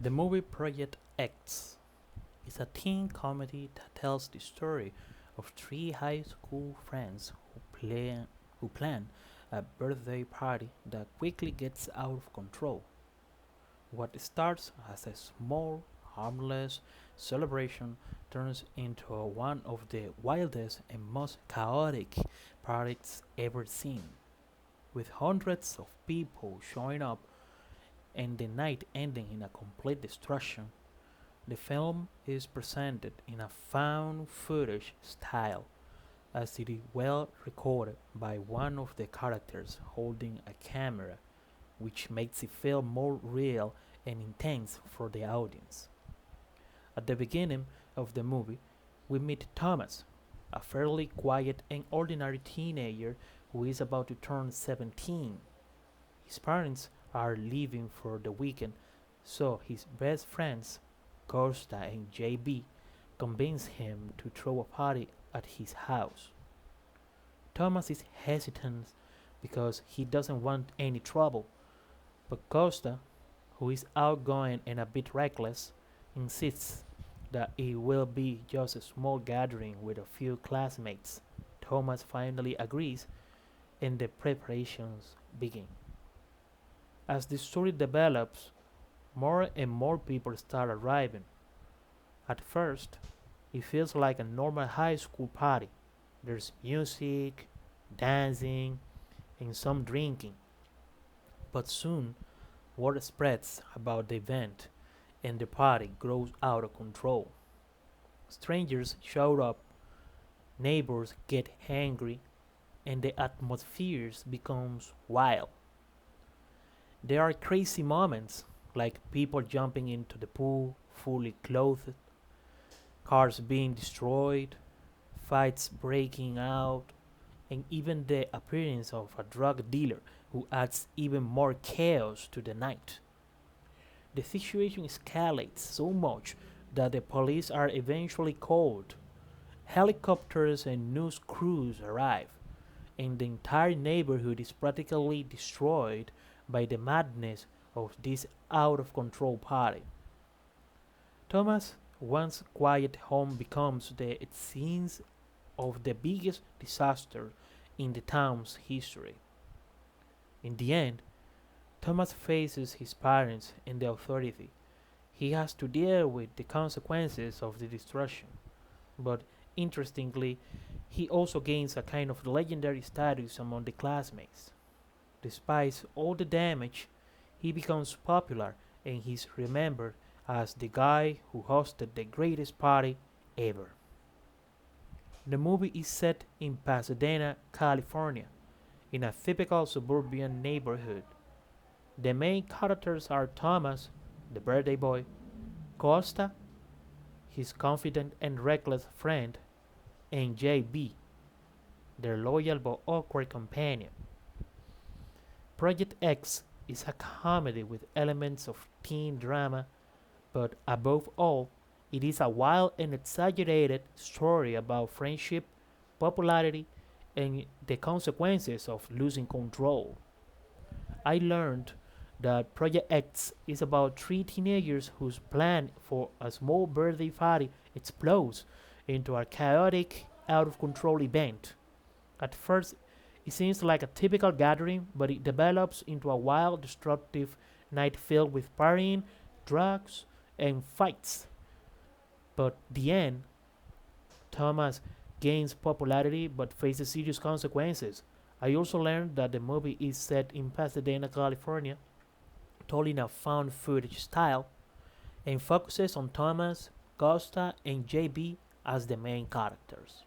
The movie Project X is a teen comedy that tells the story of three high school friends who plan a birthday party that quickly gets out of control. What starts as a small, harmless celebration turns into one of the wildest and most chaotic parties ever seen, with hundreds of people showing up and the night ending in a complete destruction. The film is presented in a found footage style, as it is well recorded by one of the characters holding a camera, which makes it feel more real and intense for the audience. At the beginning of the movie, we meet Thomas, a fairly quiet and ordinary teenager who is about to turn 17. His parents are leaving for the weekend, so his best friends, Costa and JB, convince him to throw a party at his house. Thomas is hesitant because he doesn't want any trouble, but Costa, who is outgoing and a bit reckless, insists that it will be just a small gathering with a few classmates. Thomas finally agrees and the preparations begin. As the story develops, more and more people start arriving. At first, it feels like a normal high school party. There's music, dancing, and some drinking. But soon, word spreads about the event, and the party grows out of control. Strangers show up, neighbors get angry, and the atmosphere becomes wild. There are crazy moments, like people jumping into the pool fully clothed, cars being destroyed, fights breaking out, and even the appearance of a drug dealer who adds even more chaos to the night. The situation escalates so much that the police are eventually called. Helicopters and news crews arrive, and the entire neighborhood is practically destroyed by the madness of this out of control party. Thomas' once quiet home becomes the scene of the biggest disaster in the town's history. In the end, Thomas faces his parents and the authority. He has to deal with the consequences of the destruction, but interestingly, he also gains a kind of legendary status among the classmates. Despite all the damage, he becomes popular and he's remembered as the guy who hosted the greatest party ever. The movie is set in Pasadena, California, in a typical suburban neighborhood. The main characters are Thomas, the birthday boy, Costa, his confident and reckless friend, and JB, their loyal but awkward companion. Project X is a comedy with elements of teen drama, but above all, it is a wild and exaggerated story about friendship, popularity, and the consequences of losing control. I learned that Project X is about three teenagers whose plan for a small birthday party explodes into a chaotic, out of control event. At first, it seems like a typical gathering, but it develops into a wild, destructive night filled with partying, drugs, and fights. But the end, Thomas gains popularity but faces serious consequences. I also learned that the movie is set in Pasadena, California, told in a found footage style, and focuses on Thomas, Costa, and JB as the main characters.